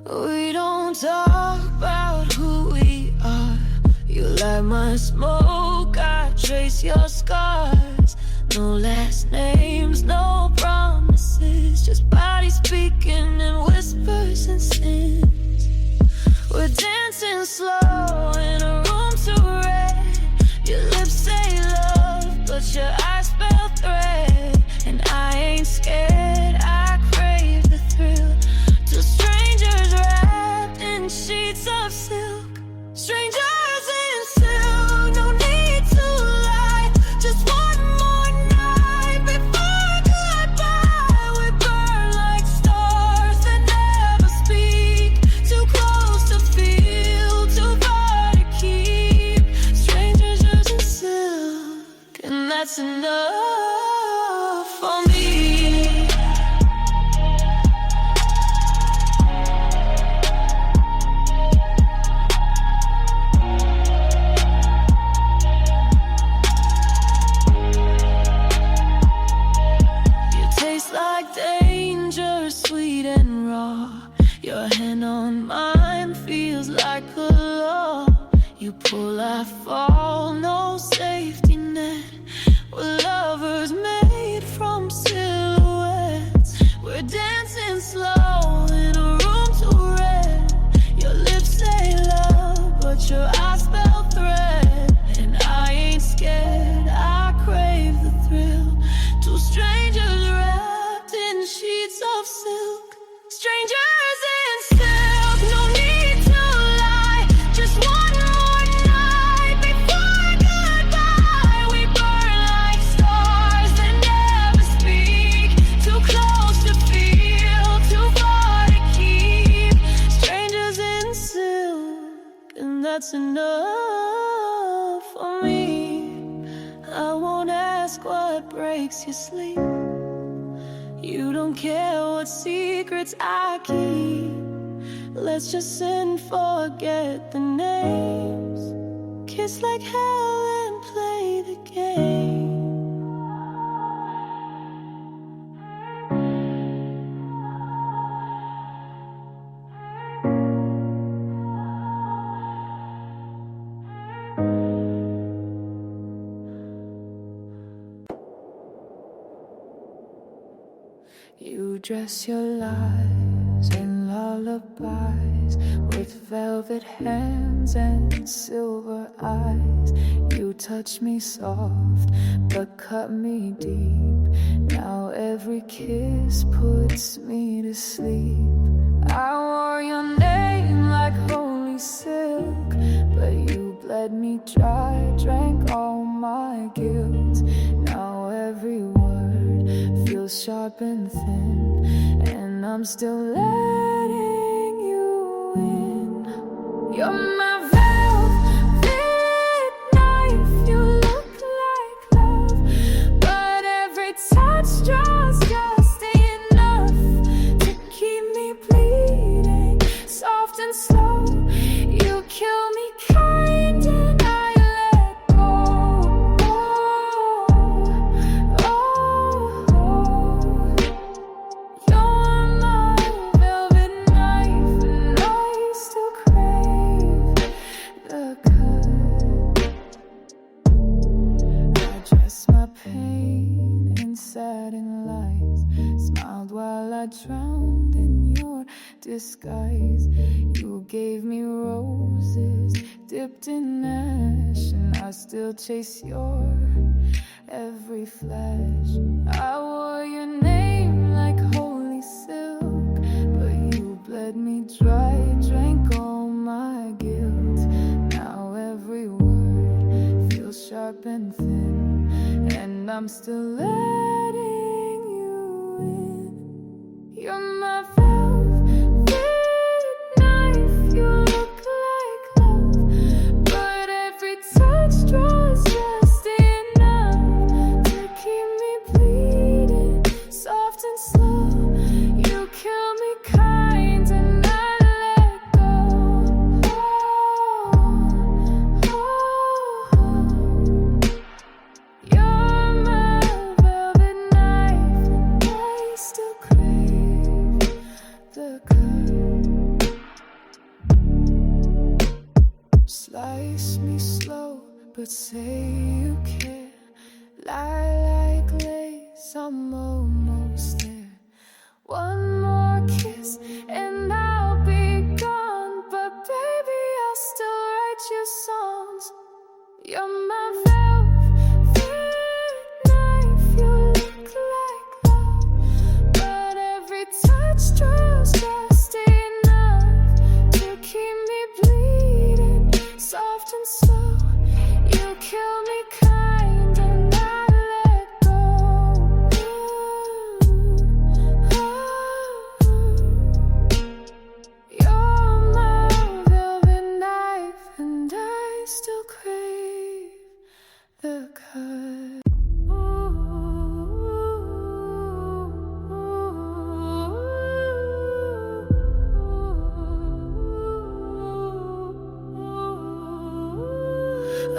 We don't talk about who we are. You light my smoke, I trace your scars. No last names, no promises, just bodies speaking in whispers and sins. We're dancing slow in a room too red. Your lips say love, but your eyes spell threat. And I ain't scared, I crave the thrill. Two strangers wrapped in sheets of silk. Strangers in silk, no need to lie. Just one more night before goodbye. We burn like stars that never speak. Too close to feel, too far to keep. Strangers in silk, and that's enough for me. Like danger, sweet and raw. Your hand on mine feels like a law. You pull, I fall, no safety net. We're lovers made from silhouettes. We're dancing slow in a room too red. Your lips say love, but your eyes spell threat. And I ain't scared, I crave the thrill. Two strangers wrapped in sheets of silk. Strangers in silk, no need to lie. Just one more night before goodbye. We burn like stars that never speak. Too close to feel, too far to keep. Strangers in silk, and that's enough for me. I won't ask what breaks your sleep. You don't care what secrets I keep. Let's just sin, forget the names. Kiss like hell and play the game. You dress your lies in lullabies with velvet hands and silver eyes. You touch me soft but cut me deep. Now every kiss puts me to sleep. I wore your name like holy silk, but you bled me dry, drank all my guilt. Now every word feels sharp and thin, and I'm still letting you in. You're my velvet knife, you look like love, but every touch draws just enough to keep me bleeding, soft and slow. You kill me kind and I let go. You're my velvet knife and I still crave the cut. I dressed my pain in satin lies, smiled while I drowned in your disguise. You gave me roses dipped in ash, and I still chase your every flash. I wore your name like holy silk, but you bled me dry, drank all my guilt. Now every word feels sharp and thin, and I'm still letting you in. You're my velvet knife, you look like love, but every touch draws just enough to keep me bleeding, soft and slow. You kill me kind and I let go. You're my velvet but say you care. Lie like lace, I'm almost there. One more kiss and I'll be gone, but baby, I'll still write you songs. You're my velvet knife, you look like love, but every touch draws just enough to keep me bleeding, soft and slow. You kill me kind and I let go. You're my velvet knife and I still crave the cut.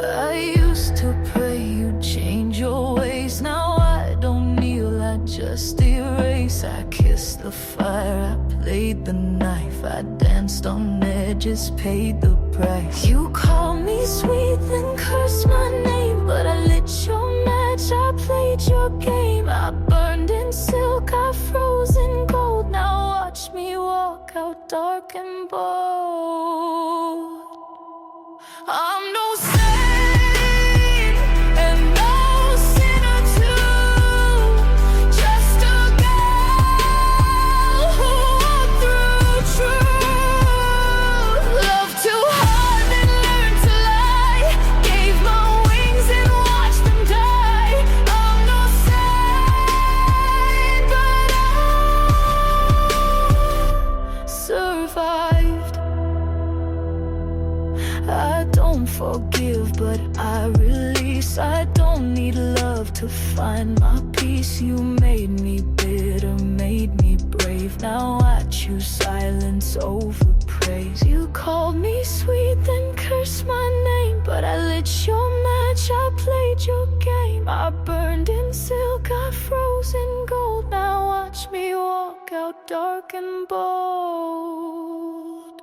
I used to pray you'd change your ways. Now I don't kneel, I just erase. I kissed the fire, I played the knife, I danced on edges, paid the price. You called me sweet, then cursed my name, but I lit your match, I played your game. I burned in silk, I froze in gold. Now watch me walk out dark and bold. I'm no saint and no sinner too, just a girl who walked through truth. Loved too hard and learned to lie, gave my wings and watched them die. I'm no saint, but I survived. I don't forgive, but I release. I don't need love to find my peace. You made me bitter, made me brave. Now I choose silence over praise. You called me sweet, then cursed my name, but I lit your match, I played your game. I burned in silk, I froze in gold. Now watch me walk out dark and bold.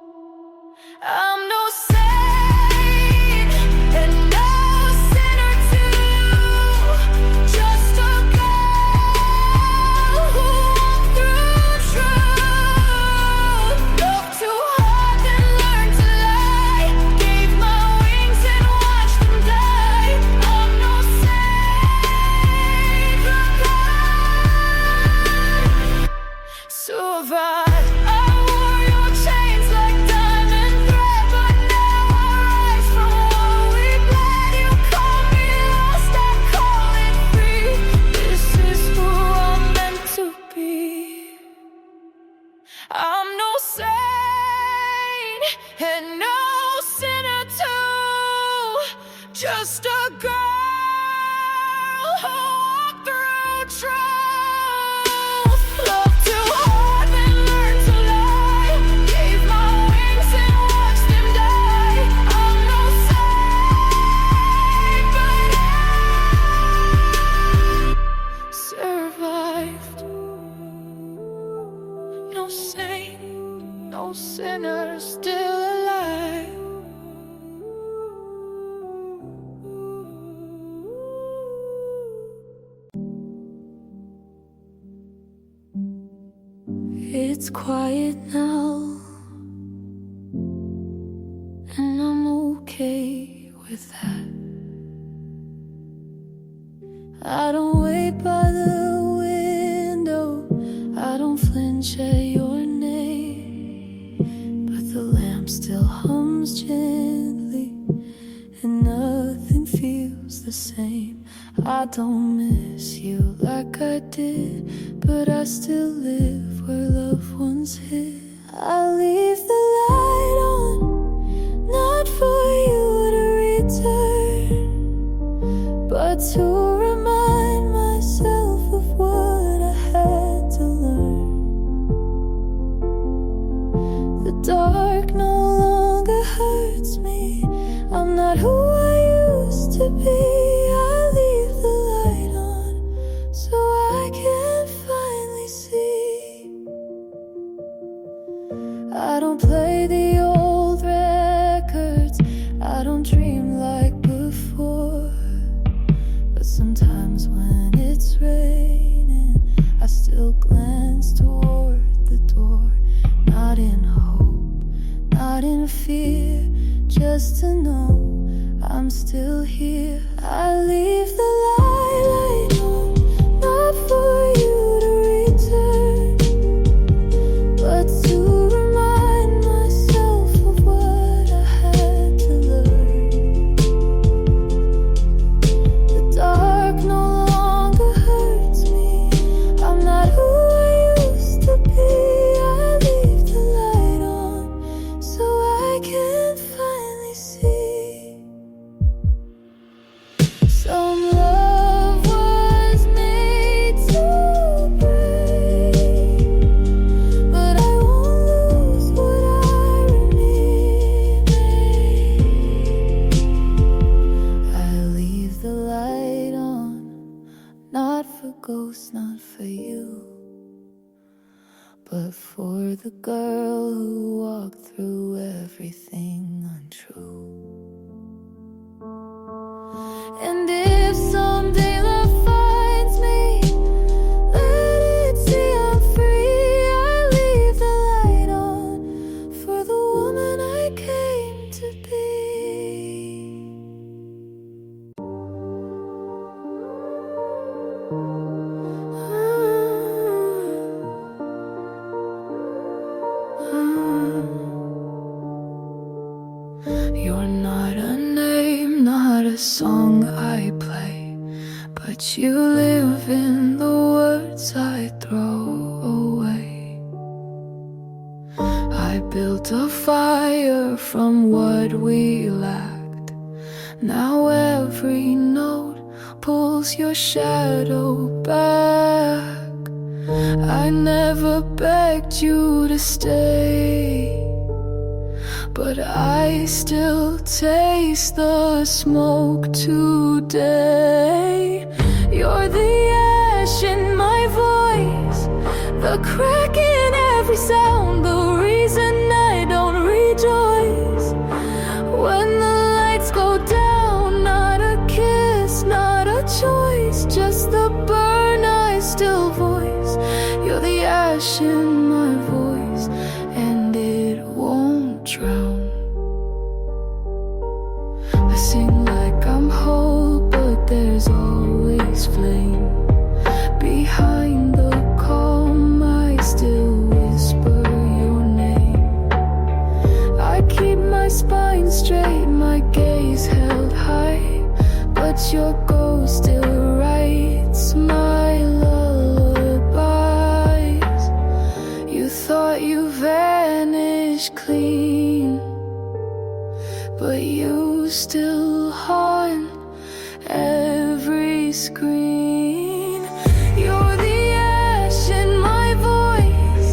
I'm no saint and no sinner too, just a girl who walked through truth. Loved too hard and learned to lie, gave my wings and watched them die. I'm no saint, but I survived. I wore your chains like diamond thread, but now I rise from what we bled. You call me lost, I call it free. This is who I'm meant to be. I'm no saint and no sinner too, just a girl who walked through truth. Loved too hard and learned to lie, gave my wings and watched them die. I'm no saint, but I survived. No saint, no sinner, still alive. It's quiet now, and I'm okay with that. I don't wait by the window, I don't flinch at your name, but the lamp still hums gently, and nothing feels the same. I don't miss you like I did, but I still live where loved ones hid. I leave the light on, not for you to return, but to remind myself of what I had to learn. The dark no longer hurts me, I'm not who I used to be. I leave the light on so I can finally see. I don't play the old records, I don't dream like before. in fear, just to know I'm still here. I leave the light on, not for you to return, but to remind myself of what I had to learn. The dark no longer hurts me, I'm not who I used to be. I leave the light on so I can finally see. Some love was made to break, but I won't lose what I remain. I leave the light on, not for ghosts, not for you, but for the girl who walked through everything untrue. And if someday love finds me, let it see I'm free. I leave the light on for the woman I came to be. You're not a name, not a song I play, but you live in the words I throw away. I built a fire from what we lacked. Now every note pulls your shadow back. I never begged you to stay, but I still taste the smoke today. You're the ash in my voice, the crack in every sound, the reason I don't rejoice when the lights go down. Not a kiss, not a choice, just the burn I still voice. You're the ash in my voice, and it won't drown. I sing like I'm whole, but there's always flame. Behind the calm, I still whisper your name. I keep my spine straight, my gaze held high, but your ghost still writes my lullabies. You thought you vanished clean, but you still haunt every screen. You're the ash in my voice,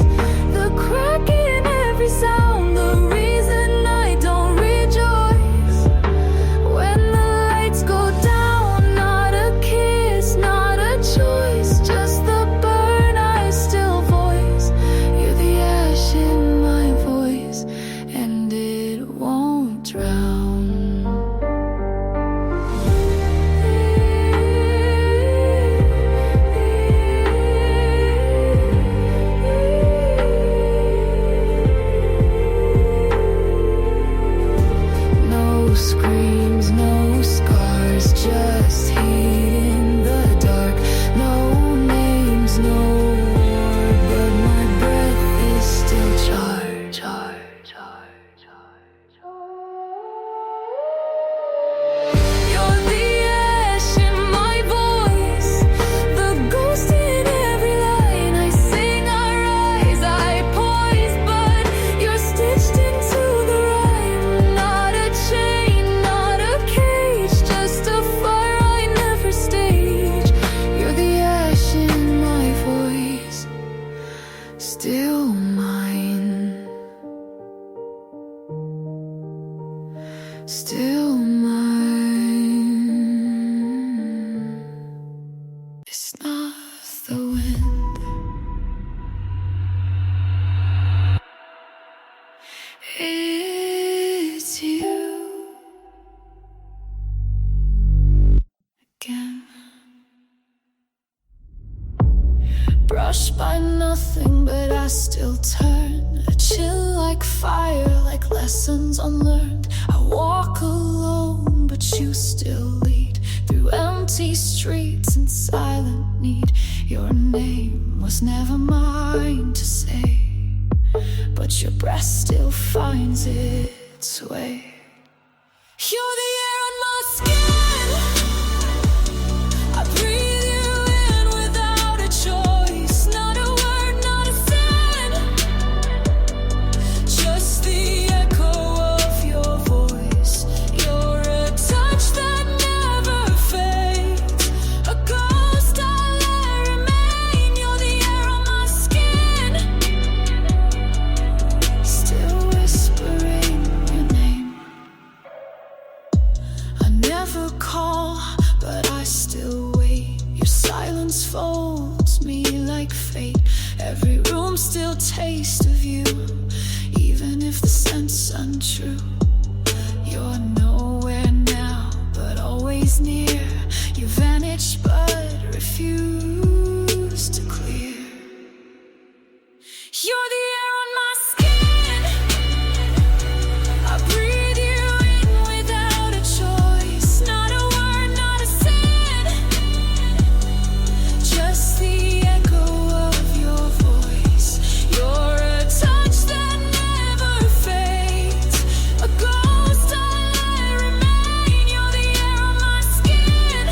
the crack in every sound, the reason I don't rejoice when the lights go down. Not a kiss, not a choice, just the burn I still voice. You're the ash in my voice, and it won't drown. No screams, no scars, just heat in the dark. No names, no war, but my breath is still charged. You're the ash in my voice, the ghost in every line. I sing, I rise, I poise, but you're stitched into the rhyme. Not a chain, not a cage, just a fire I never stage. You're the ash in my voice, still mine, still mine. It's not the wind, it's you again. Brushed by nothing, but I still turn. A chill like fire, like lessons unlearned. I walk alone, but you still lead through empty streets and silent need. Your name was never mine to say, but your breath still finds its way. You're the air on my skin. I breathe you in without a choice. Not a word, not a sin, just the echo of your voice. You're a touch that never fades, a ghost I let remain. You're the air on my skin, still whispering your name. I never call, but I still wait. Your silence folds me like fate. Every room still tastes of you, even if the scent's untrue. You're nowhere now, but always near. You vanish, but refuse to clear. You're the air on my skin. I breathe you in without a choice. Not a word, not a sin, just the echo of your voice. You're a touch that never fades, a ghost I let remain. You're the air on my skin,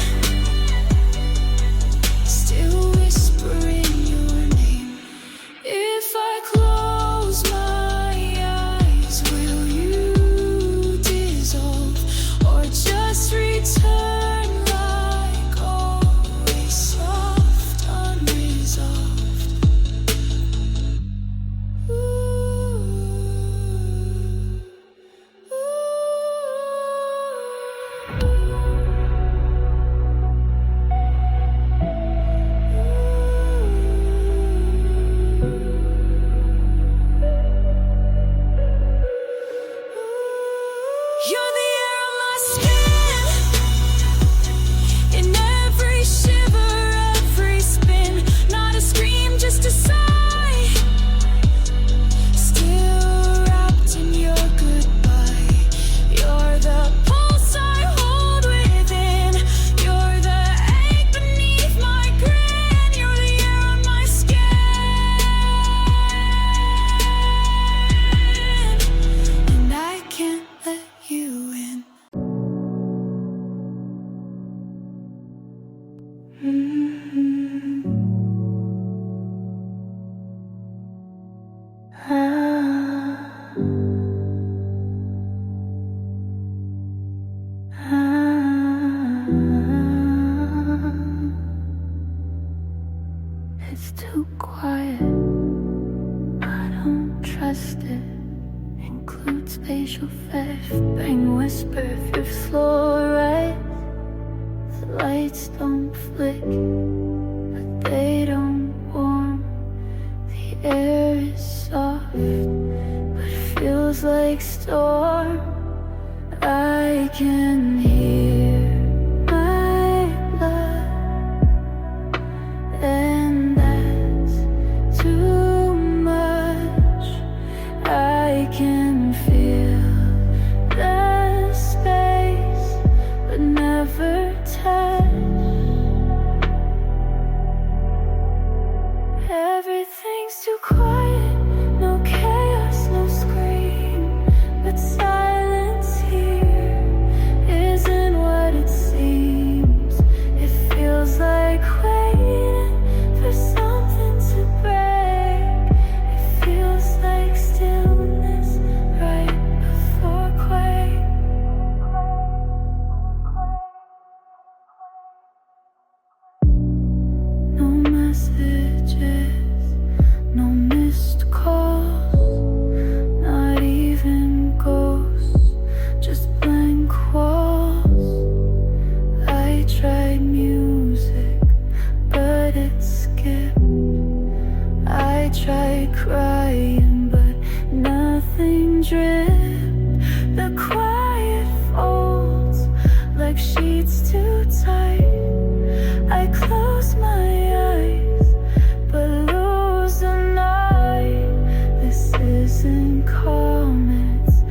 still whispering your name. If I close my eyes, will you dissolve or just return like always, soft, unresolved? You're the air on my skin, in every shiver, every spin. Not a scream, just a sigh, still wrapped in your goodbye. You're the pulse I hold within. You're the ache beneath my grin. You're the air on my skin, and I can't let you in. It's too quiet, I don't trust it. Include spatial theft, bang whisper if you're slow, right? The lights don't flick, but they don't warm. The air is soft, but feels like storm. I can hear my blood, and that's too much. I can feel the space, but never touch. Everything's too quiet, no chaos, no scream, but silence here isn't what it seems. It feels like waiting for something to break. It feels like stillness right before quake. No messages, no missed calls, not even ghosts, just blank walls. I tried music, but it skipped. I tried crying, but nothing dripped. The quiet folds like sheets too tight. I close my eyes, but lose the night. This isn't calm, it's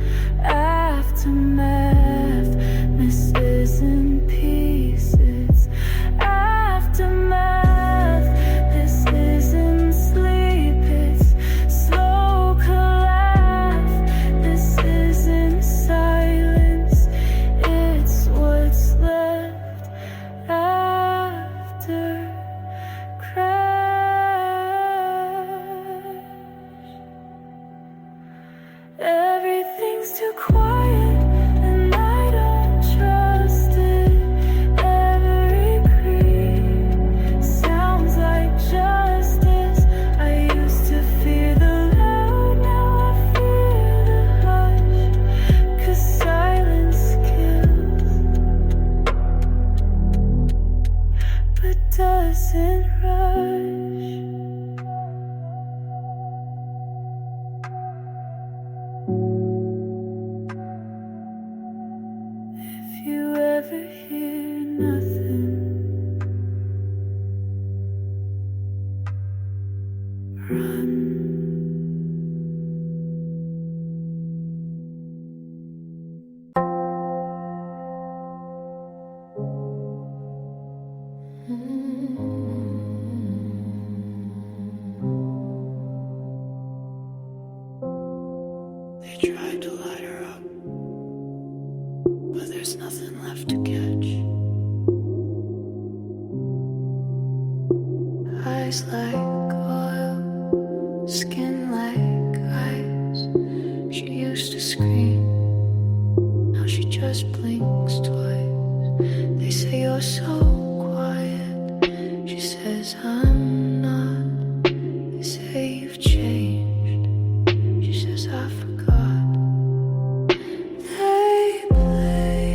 Everything's too quiet, and I don't trust it. Every creak sounds like justice. I used to fear the loud, now I fear the hush. 'Cause silence kills, but doesn't rush. If you ever hear nothing, run. They tried to light her up, but there's nothing left to catch. Eyes like oil, skin like ice. She used to scream, now she just blinks twice. They say you're so quiet, she says I'm not. They say you've changed, she says I forgot. They play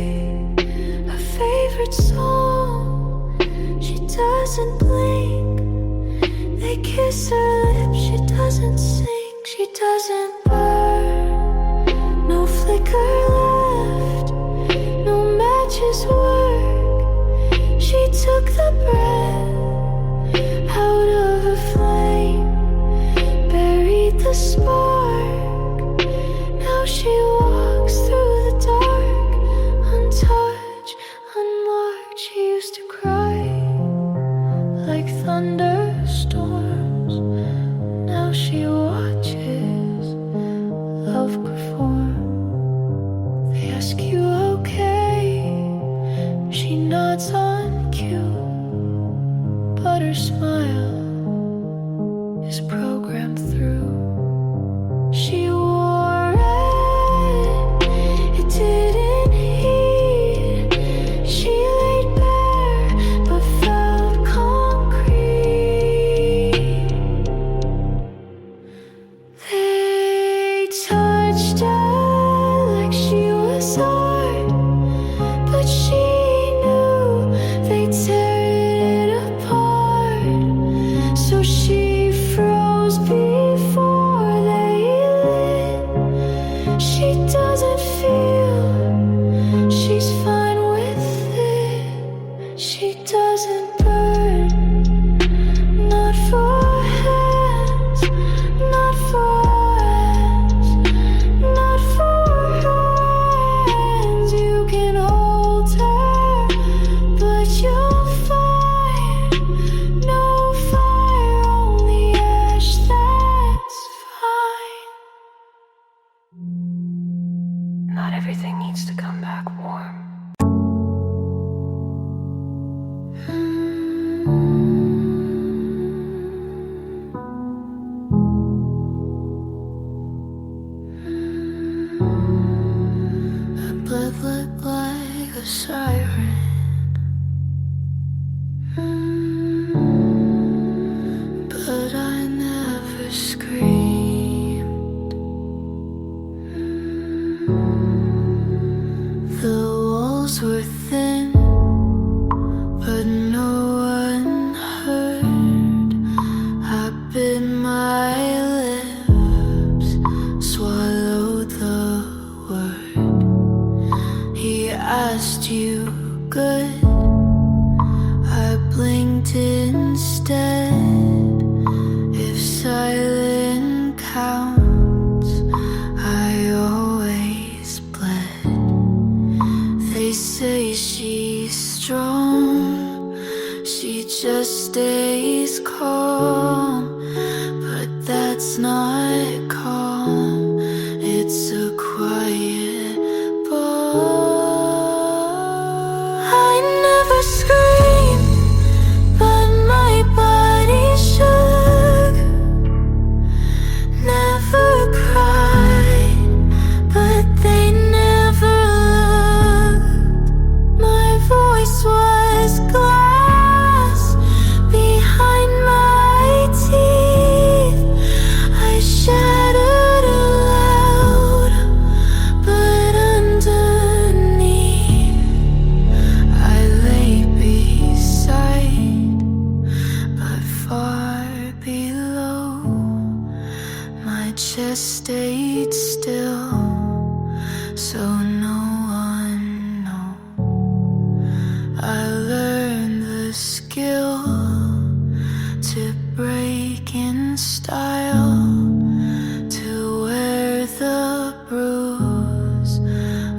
her favorite song, she doesn't blink. They kiss her lips, she doesn't sing, she doesn't burn. No flicker left, no matches work. She took the breath out of a flame, buried the spark. Now she walks through the dark, untouched, unmarked. She used to cry like thunderstorms. Now she watches love perform. They ask you okay, she nods on cue, but her smile is programmed through. She wore it, it didn't heat. She laid bare, but felt concrete. They touched her like she was art, but she knew they'd tear it apart. So she froze before they lit. She doesn't feel, she's fine with it. She doesn't burn, not for hands, not for hands, not for hands. You can hold her, but you'll find no fire, only ash, that's fine. Not everything needs to come back warm. Her blood looked like a siren. But I never screamed. The walls were thin, but no one heard. I bit my lips, swallowed the word. He asked you good, I blinked instead. If silent counts, I always bled. They say she's strong, she just stays calm, but that's not calm. It's a quiet bar. bruise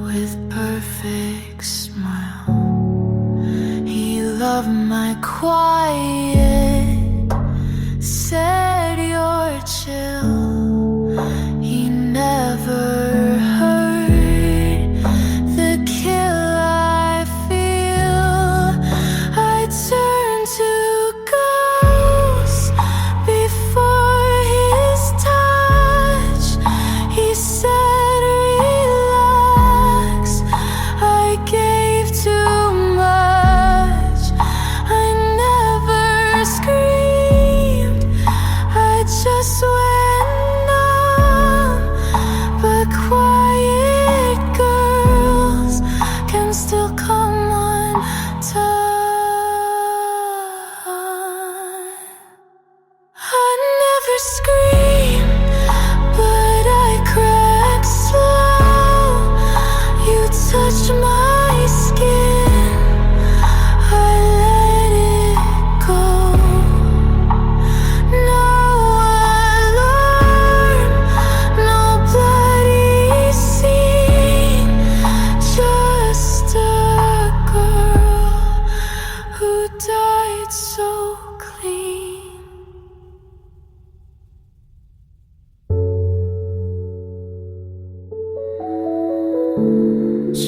with perfect smile. He loved my quiet, said you're chill. He never heard the kill I feel. I turn to ghosts before his touch. He said relax, I gave too much. I never screamed, I just went numb. But quiet girls can still come undone. I never screamed, but I cracked slow. You touched my skin, I let it go. No alarm, no bloody scene, just a girl who died so clean.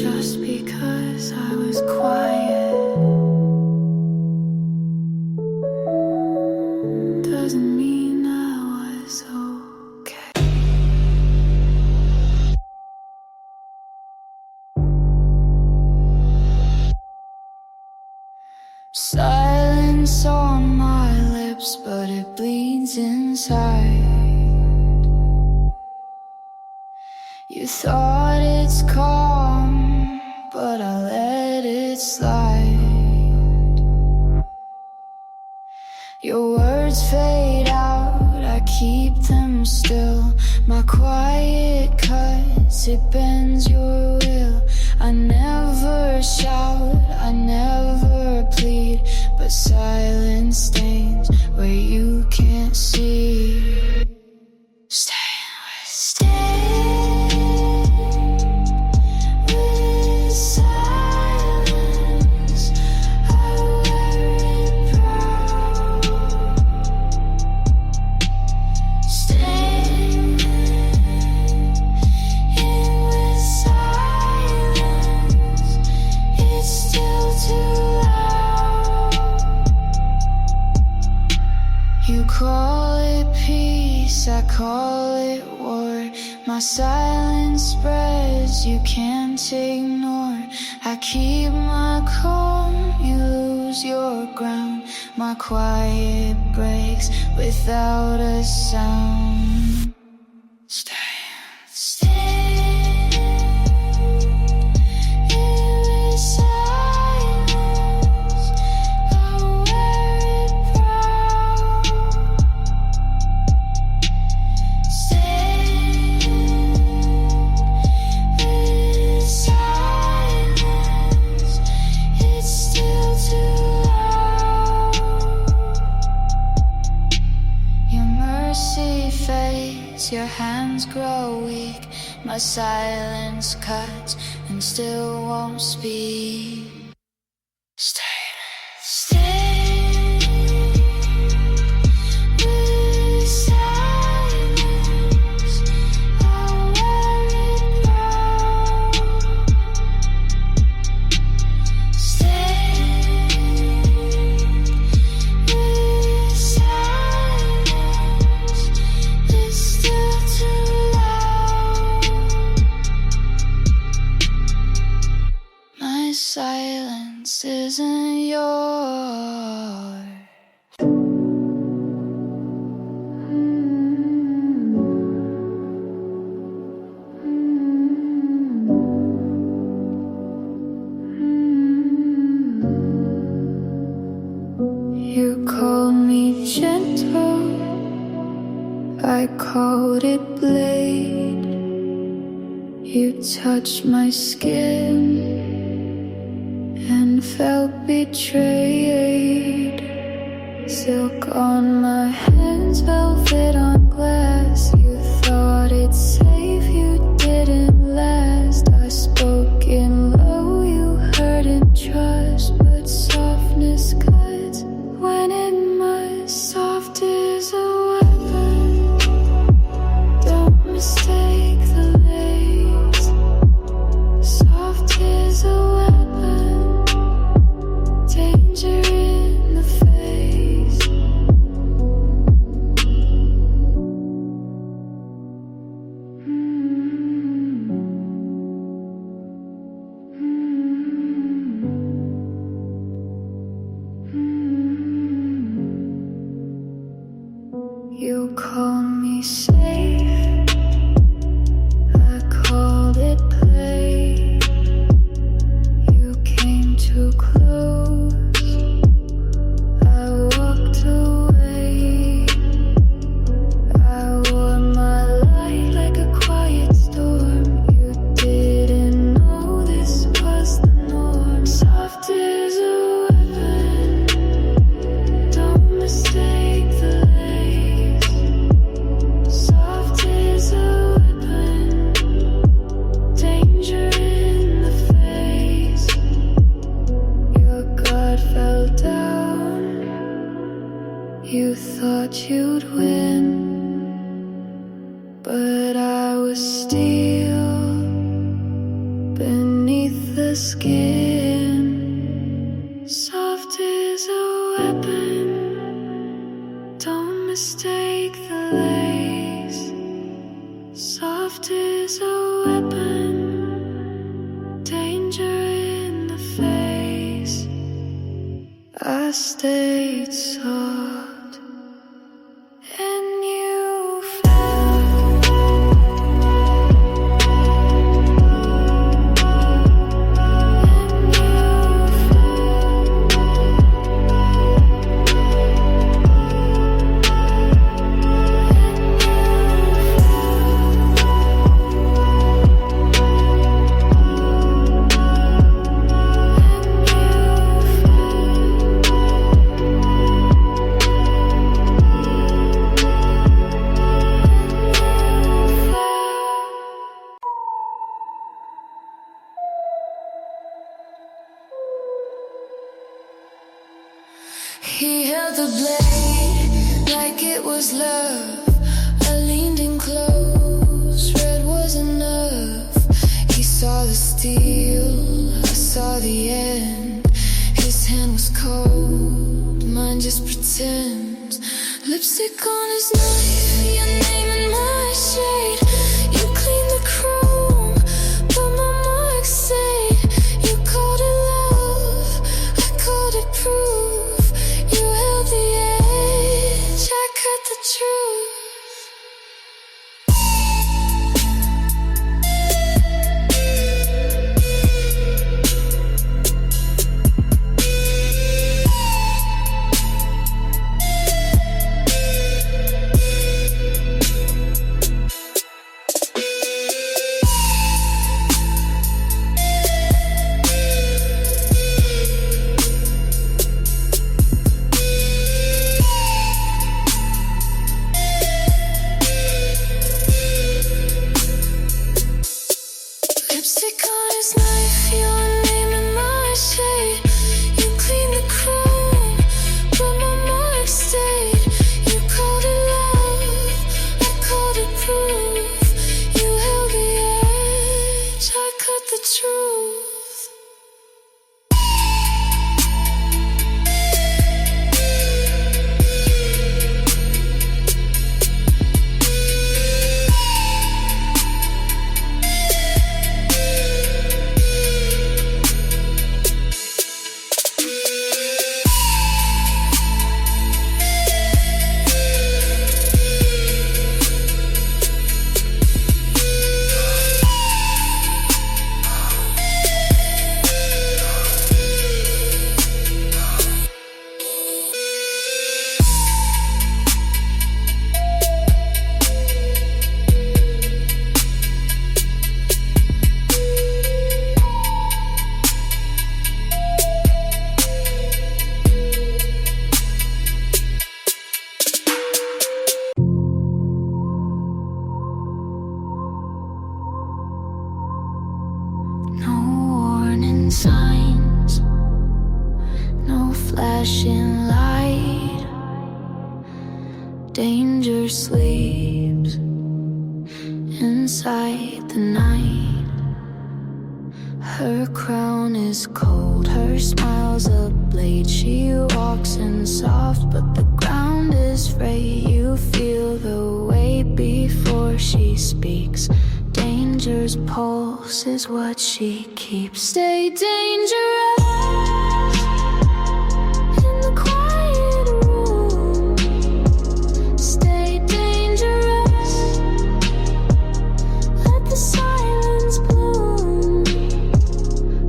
Just because I was quiet doesn't mean I was okay. Silence on my lips, but it bleeds inside. You thought it's calm, but I let it slide. Your words fade out, I keep them still. My quiet cuts, it bends your will. I never shout, I never plead, but silence stains where you can't see. Stay with silence, I wear it proud. Stay with silence, it's still too loud. You call it peace, I call it war. My silence spreads, you can't ignore. I keep my calm, you lose your ground. My quiet breaks without a sound. Stay in silence, I wear it proud. Stay with silence, it's still too loud. Your mercy fades, your hands grow weak. My silence cuts and still won't speak. Stay with silence, I wear it proud. Stay with silence, it's still too loud. My silence isn't yours. You called me gentle, I called it blade. You touched my skin and felt betrayed. Silk on my hands, velvet on glass. You thought it'd save you, did didn't last. I spoke in low, you heard in trust, but softness cuts when it must. Soft is a weapon, don't mistake the lace. Soft is a weapon, danger in the face. You call me safe, I called it play. You came too close, I walked away. I wore my light like a quiet storm. You didn't know this was the norm. Soft is a weapon, don't mistake the lace. Soft is a weapon, danger in the face. Your guard fell down, you thought you'd win, but I was steel beneath the skin. Soft is a weapon, don't mistake the lace. Soft is a weapon, danger in the face. I stayed soft and you fell. And you He held the blade like it was love. I leaned in close, red was enough. He saw the steel, I saw the end. His hand was cold, mine just pretends. Lipstick on his knife, your name and my shade. You cleaned the chrome, but my mark stayed. You called it love, I called it proof. You held the edge, I cut the truth. Lipstick on his knife, your name and my shade. You cleaned the chrome, but my mark stayed. You called it love, I called it proof. You held the edge, I cut the truth. warning signs, no flashing light. Danger sleeps inside the night. Her crown is cold, her smile's a blade. She walks in soft, but the ground is frayed. You feel the weight before she speaks. Danger's pulse is what she keeps. Stay dangerous in the quiet room. Stay dangerous, let the silence bloom.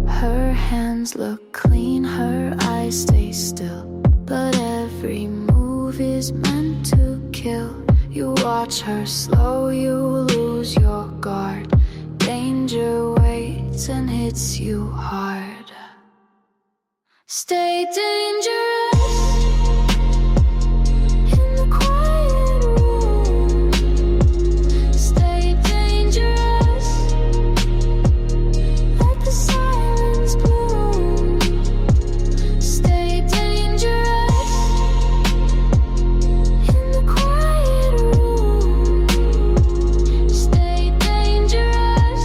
Her hands look clean, her eyes stay still, but every move is meant to kill. You watch her slow, you lose your guard. Danger waits and hits you hard. Stay dangerous in the quiet room. Stay dangerous, let the silence bloom. Stay dangerous in the quiet room. Stay dangerous,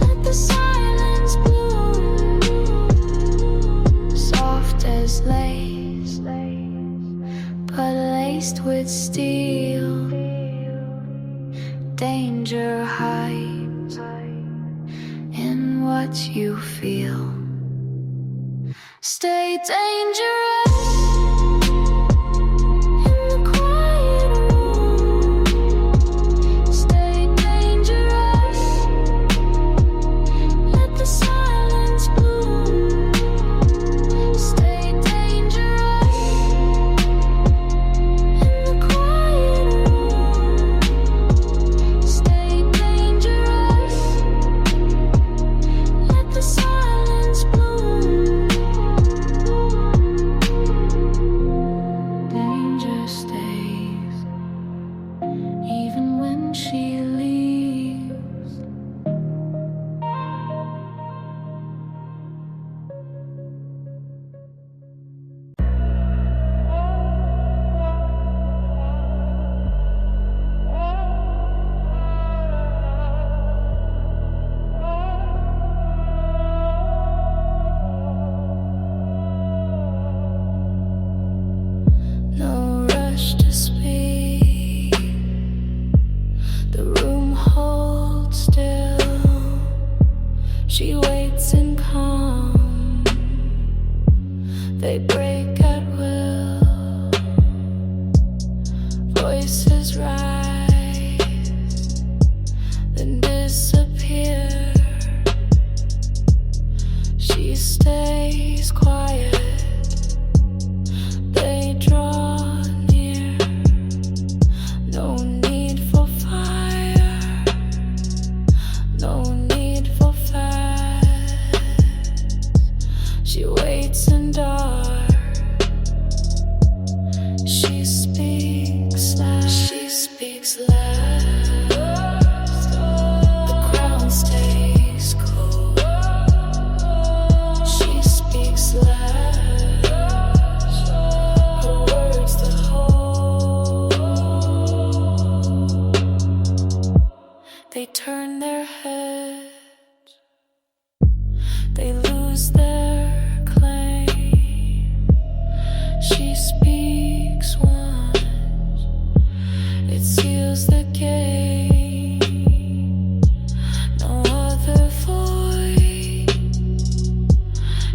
let the silence bloom. Soft as lace, but laced with steel. Danger hides in what you feel. Stay dangerous in the quiet room. Stay dangerous, let the silence bloom. Stay dangerous in the quiet room. Stay dangerous, let the silence bloom. Danger stays, even when she leaves. No rush to speak. The room holds still. She waits in calm. They break at will. Voices rise, then disappear. She stays quiet. They draw near. No need for fire, no need for fast. She waits in dark. She speaks last. She speaks last. The crown stays cold. She speaks last. Her words the whole. They turn their heads. They lose their claim. She speaks once. It seals the game. No other voice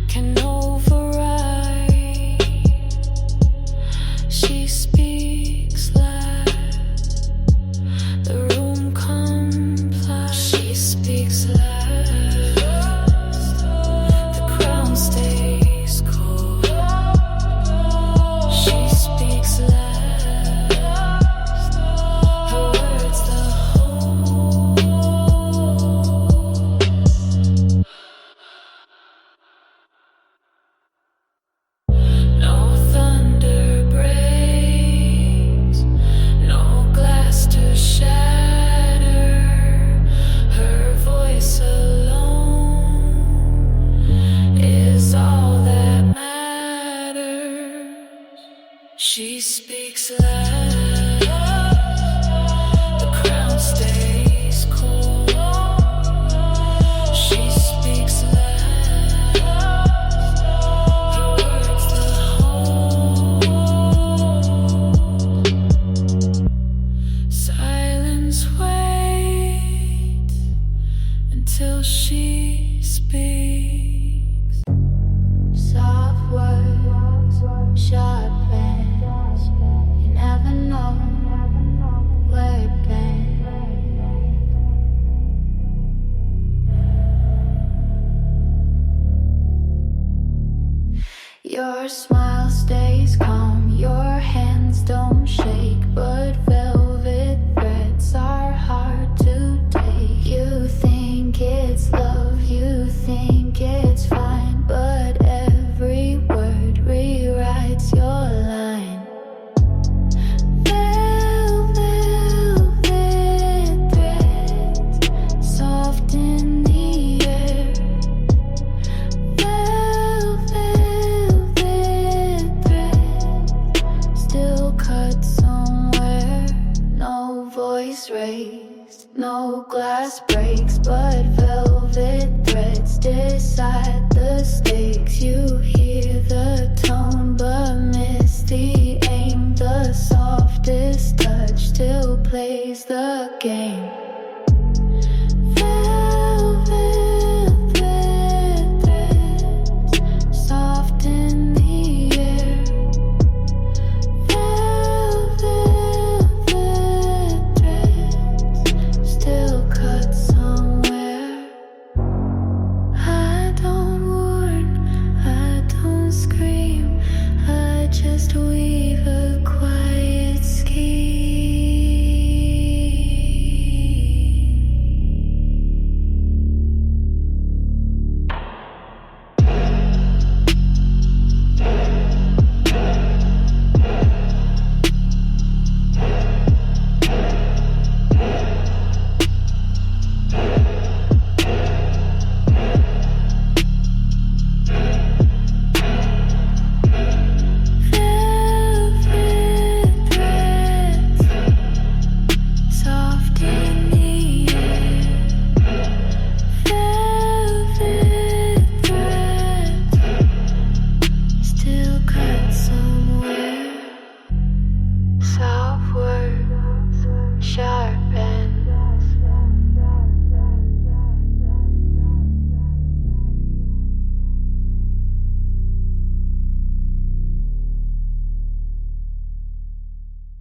can override. She speaks last. The room complies. She speaks last. The crowd Your smile stays calm, your hands don't shake, but velvet threads are hard to take. You think it's love, you think it's fine, but every word rewrites your line. Velvet threads, soft in the air. Raised, no glass breaks, but velvet threads decide the stakes. You hear the tone but miss the aim. The softest touch still plays the game.